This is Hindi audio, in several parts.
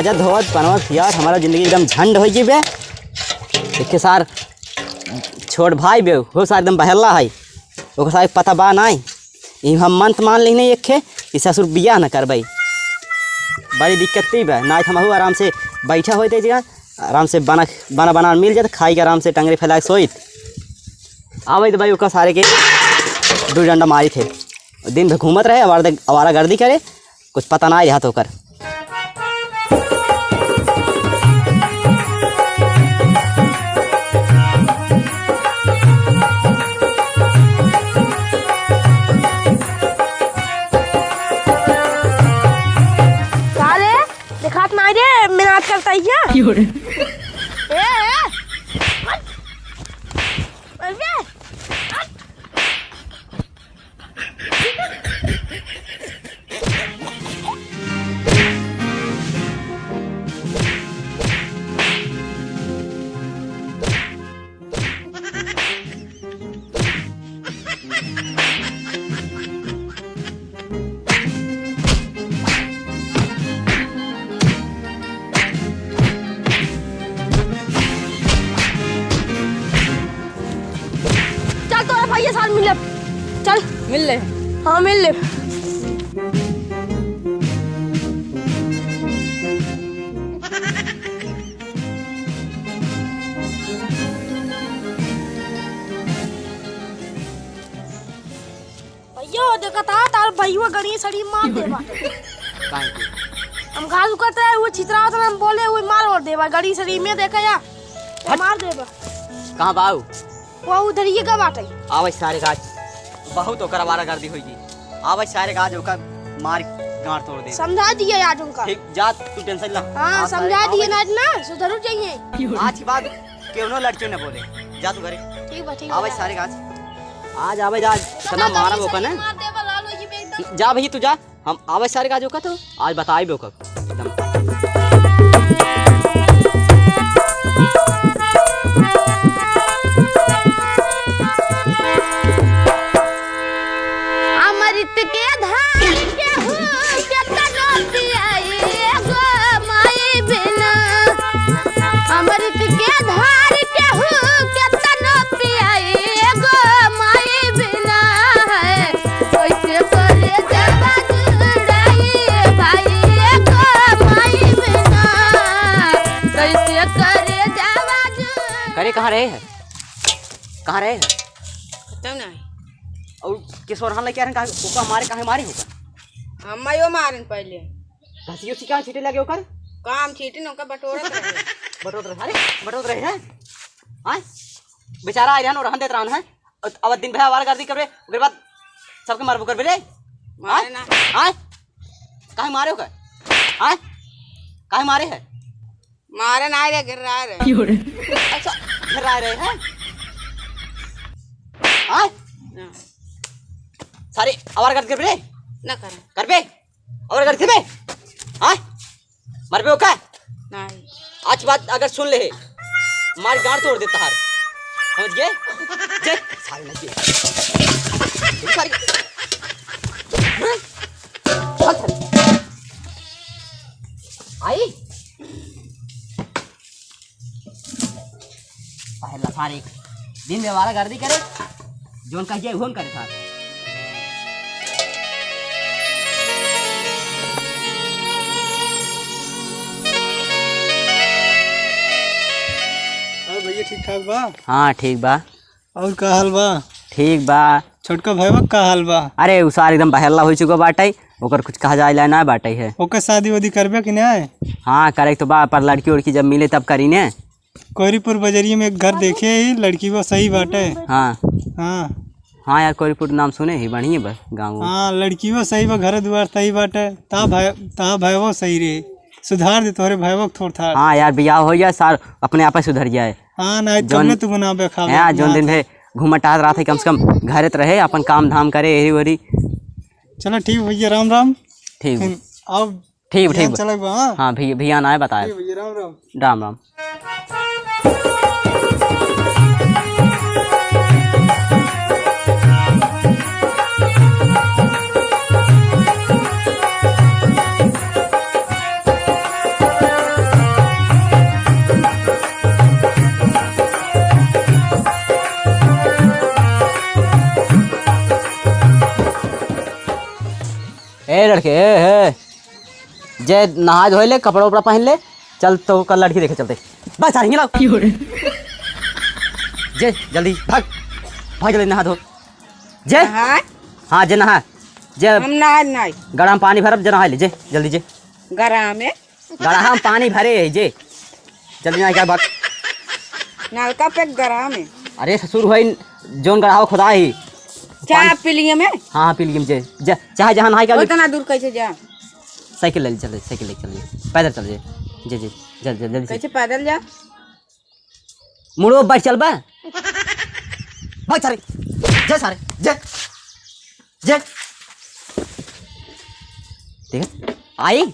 नहाजा धोवत बनवत यार हमारा ज़िंदगी एकदम झंड हो जीबे। देखे सार छोट भाई बे हो सार एकदम बहल्ला है वो सार पता बा नहीं ई हम मंत मान ली नहीं एक कि ससुर बियाह न करबई। बड़ी दिक्कत थी बा ना हम आराम से बैठा होते जगह आराम से बना बना बना मिल जाते खाई के आराम से टंगरी फैला के सोइत आवे तो भाई उसका सारे के दो डंडा मारी थे दिन भर घूमत रहे आवारा गर्दी करे कुछ पता ना रहा तो कर। दिखात ना रे मेहनत करता है भैया साल मिल ले चल मिल ले। हाँ मिल ले। भैया देखा था तार भैया गड़ी सड़ी मार देवा हम घास उकते है वो चित्रा होता हम बोले वो मार और देवा गड़ी सड़ी में देखा या मार देवा। कहाँ बाऊ वो उधर ये का बात है आवे सारे गाज बहुत ओकर आवारा गर्दी होगी आवे सारे गाज ओकर मार गांठ तोड़ दे। समझा दिए आज उनका ठीक जा तू टेंशन ला। हाँ समझा दिए ना सुधर जाइए आज की बात क्यों लड़कियों ने बोले जा तू घरे ठीक है आवे सारे गाज आज आवे जा तना मारा बोका ना जा भई तू जा हम आवे सारे गाज ओका तो आज बताई बोका एकदम करे कहाँ रहे हैं कहाँ रहे हैं तब नहीं और किशोर हां लेके आ रहे हैं ओका मारे काहे मारे होका हम मायो मारन पहले घसियो सिका छीटे लगे ओकर काम छीटे न का बटोरत रहे अरे बटोत रहे हैं हां बेचारा आइरन और रहन देत रहन है अब दिन भर आवार गर्दी करबे ओकर बाद सबके मारबो करबे रे मारे ना हां काहे मारे ओकर हां काहे मारे है मारे ना रे गिर रहा रे अच्छा घर आ रहे हैं हाँ सारे आवार कर बे ना कर बे और कर बे हाँ मर बे ओका नहीं आज बात अगर सुन ले मार गाड़ तोड़ देता हार समझ गए जे सारे लगे सारे आई पहला सारे दिन में वाला गर्दी करे जोन कहिए उन करे था भैया ठीक ठाक बा। हाँ ठीक बा। और का हाल बा? ठीक बा। छोटका भैया का हाल बा? अरे उ सार एकदम बहल्ला हो चुका बाटे ओकर कुछ कहा जाए ना बाटे है ओकर शादी वादी करबे कि नहीं? हाँ करे तो बा पर लड़की उड़की जब मिले तब करी ने। कोरीपुर बजरिया में एक घर देखे ही लड़की वो सही बाटे। हाँ हाँ हाँ यार कोरीपुर नाम सुने ही बढ़िया बस गाँव। हाँ लड़की वो सही बा घर द्वार सही बाटे ता भाई वो सही रे सुधार दे तोरे भाई वो थोड़ था। हाँ यार बियाह हो जाए सार अपने आप सुधर जाए। हाँ ना जोन तू बनाबे खा हाँ जोन दिन भे घूमत टहल रहा था कम से कम घर रहे अपन काम धाम करे यही वरी। चलो ठीक भैया राम राम। ठीक आओ ठीक ठीक चल। हाँ भैया आना है बताए राम राम राम राम। ए लड़के ए जे नहा धोए ले कपड़ा उपड़ा पहन ले चल तो कल लड़की देखे चलते बस आएंगे ना जे जल्दी भाग भाग जल्दी नहा धो जे नहाए हाँ जे नहा जे हम नहाए नहीं गड़ा में पानी भरब जे नहा ले जे जल्दी जे गरा में गड़ा में पानी भरे है जे जल्दी नहा क्या भाग नलका पे गरा में अरे ससुर भाई जोन गड़ा खुदा ही चाय पी लिए में हाँ पी लिए जे चाहे जहाँ नहा क्या उतना दूर कैसे जा साइकिल ले चल साइकिल ले चल पैदल चल जे जे जल्दी जल्दी कैसे पैदल जा मुड़ो बैठ चल बा भाग सारे जे सारे जे जे ठीक है आई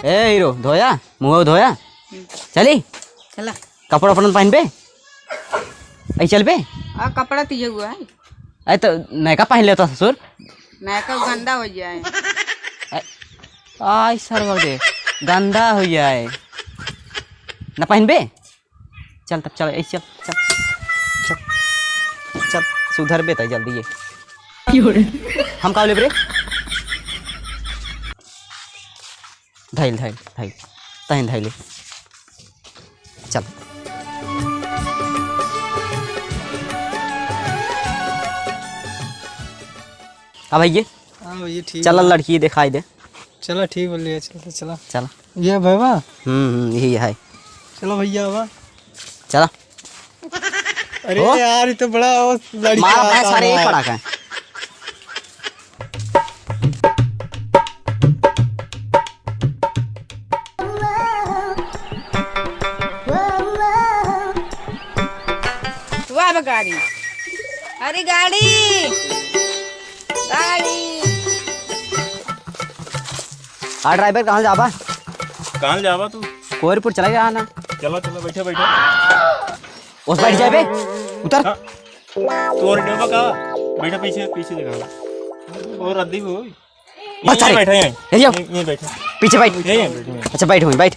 ए हीरो धोया मुँह धोया चली चला कपड़ा अपन पहन पे ऐ चल पे आ कपड़ा तिजे हुआ है अरे तो नयका पहन लेता ससुर नैका गंदा हो जाए आई सर दे गंदा हो जाए न पहन बे चल तब चल ऐसे चल चल चल चल सुधर बे तय जल्दी ये हम का ले धाइल धाइल धाइल तहन धाइले चल अब भैया हाँ भैया ठीक चल लड़की दिखाई दे चलो ठीक बोलिए चलो चला चल ये भैया यही है चलो भैया अब चला अरे ओ? यार ये तो बड़ा वो लड़की मारा आता मैं सारे है। एक पड़ा का तू अब गाड़ी अरे गाड़ी गाड़ी हाँ ड्राइवर कहाँ जाबा कहाँ जावा तू कोहरपुर चला गया ना चलो चलो बैठे बैठे उस बैठ जाए बे उतर हाँ। तू और डेबा का बैठा पीछे पीछे देखा और अद्दी वो बस सारे बैठा है ये जाओ ये बैठा पीछे बैठ यहीं बैठे हैं। अच्छा बैठ बैठ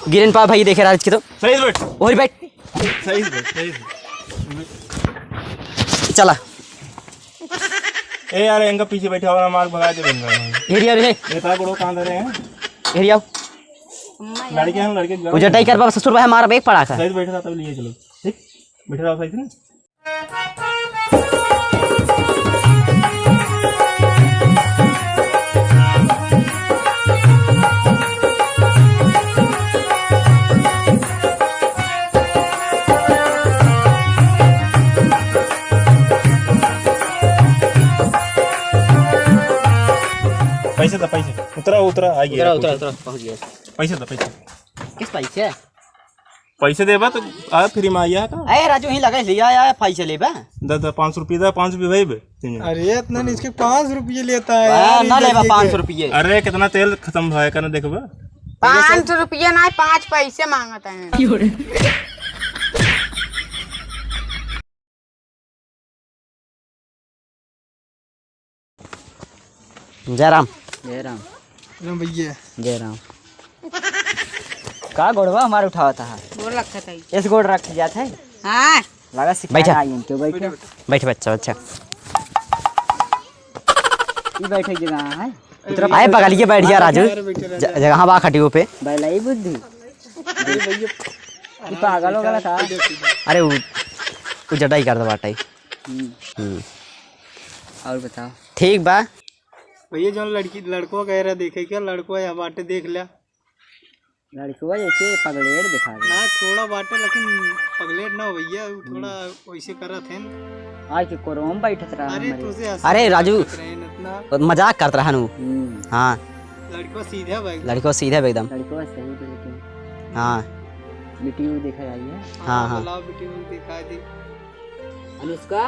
गिरन पा भाई देखे राज की तो सही से बैठ और बैठ सही से बैठ सही से चला ए यार इनका पीछे बैठा हुआ मार्ग भगा दे बंदा एरिया रे ये था गुड़ो कहाँ धरे हैं एरिया लड़के हैं लड़के मुझे टाई कर बाबा ससुर भाई हमारा बैग पड़ा था सही से बैठा था तब लिए चलो ठीक बैठा रहो सही से ना पैसे था पैसे उतरा उतरा आ गया उतरा उतरा पहुंच गया पैसे था पैसे किस पैसे पैसे देबा तो आ फ्री में आया का अरे राजू ही लगा लिया या पैसे ले बा 500 था 5 रुपये भाई बे अरे इतना नहीं इसके 5 रुपये लेता है यार ना ले बा ये 500 रुपये अरे कितना तेल खत्म भाई करना देखबा 5 रुपये ना 5 पैसे मांगता है जय राम जय राम ना भैया जय राम का गोड़वा हमारे उठावा था बोल रखा था इस गोड़ रख जाता है हाँ लगा बैठा क्यों बैठे बैठ बच्चा बच्चा ये बैठे जगह है उतर आए बगल के बैठ गया राजू जगह बा खटियो पे बैलाई बुद्धि ये पागल हो गया था अरे वो जटाई कर दो बाटाई और बताओ ठीक बा भैया जो लड़को कह रहा देखे क्या लड़को यहाँ बाटे देख लिया लड़कुआ जैसे पगलेट दिखा दे ना थोड़ा बाटे लेकिन पगलेट ना हो भैया वो थोड़ा वैसे करा थे आज के कोरोम बैठत रहा अरे हमारे। तुझे अरे राजू इतना मजाक करता रहा नू हाँ लड़को सीधा भाई लड़को सीधे एकदम लड़कुआ सही भी लेकिन हाँ वीडियो देखा जाइए। हाँ हाँ बुलाओ बेटी को दिखा दी। अनुष्का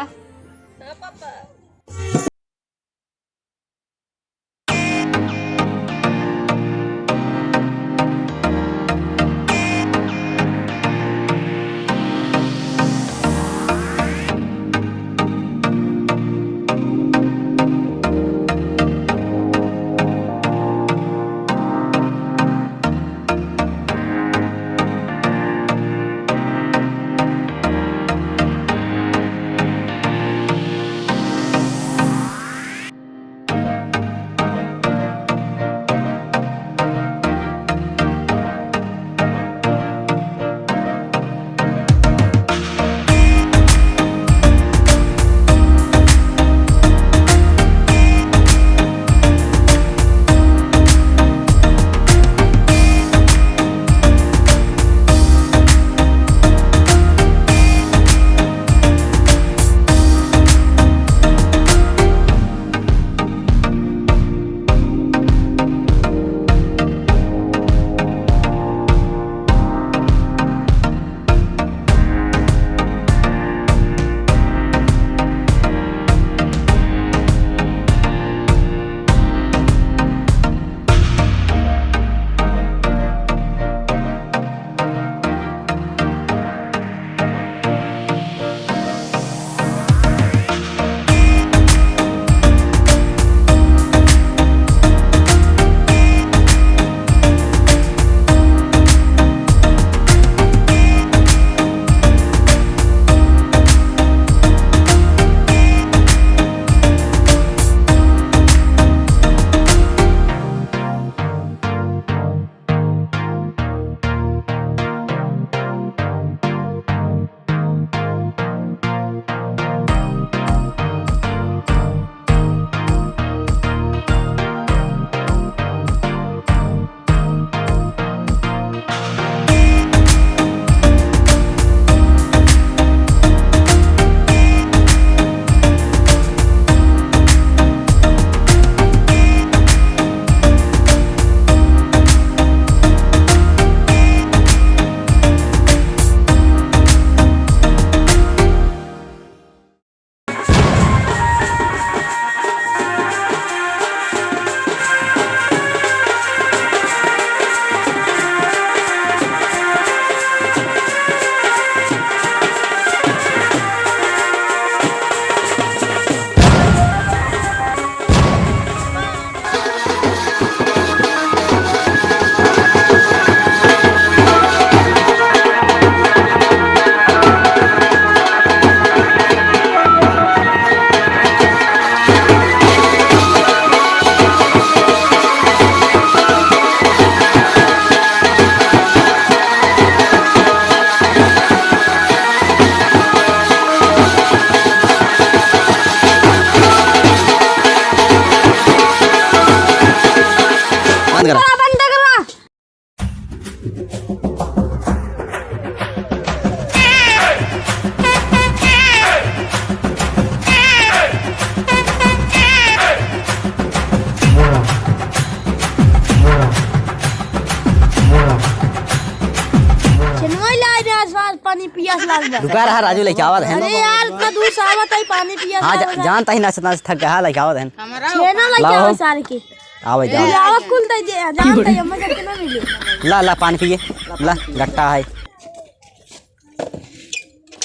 पानी पियास लाग बा। रुका रहा राजू लेके आवत है। अरे यार इतना दूर से आवत है पानी पियास हाँ लाग बा। जानता ही ना से थक गया लेके आवत है। हमारा छेना लेके लाओ। आओ सारे के। आवे जाओ आवत कुल दे दे जानता है मजा के ना मिले। ला ला पानी पिए ला गट्टा है।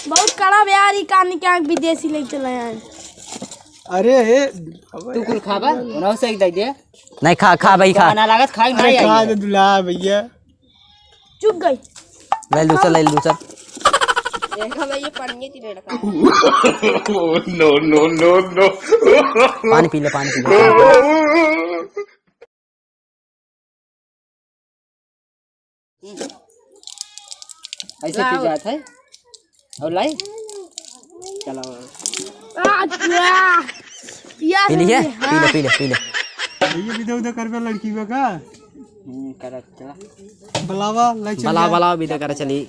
बहुत कड़ा बिहारी कानी के आंख विदेशी लेके चले हैं। अरे तू कुल खाबा उनाव से दे दे नहीं खा खा भाई खा ना लागत खाई अरे नहीं खा आई दे दुला भैया। चुप गई। ले दूसर ले दूसर। नो नो नो नो पानी पी ले पानी पी ले। ऐसे पी जात है और लाई चलो पियास पी लीजिए पी ले पी ले पी ले। भैया विदा उदा करबे लड़की बा का करत चला बलावा ले चल बला बला भी तो कर चली।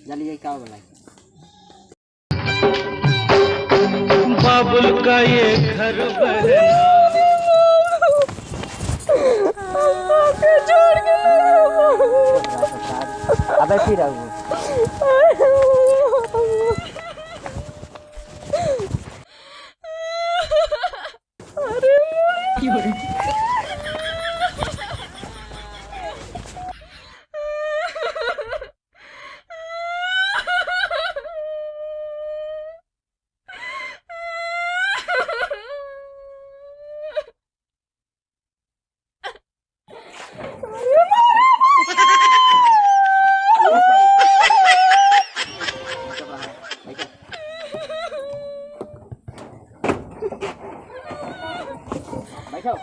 जल्दी क्या बोला बाबुल का ये घर छोड़ के अबे फिर आओ बैठो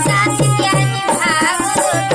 साथ क्या निभाओगे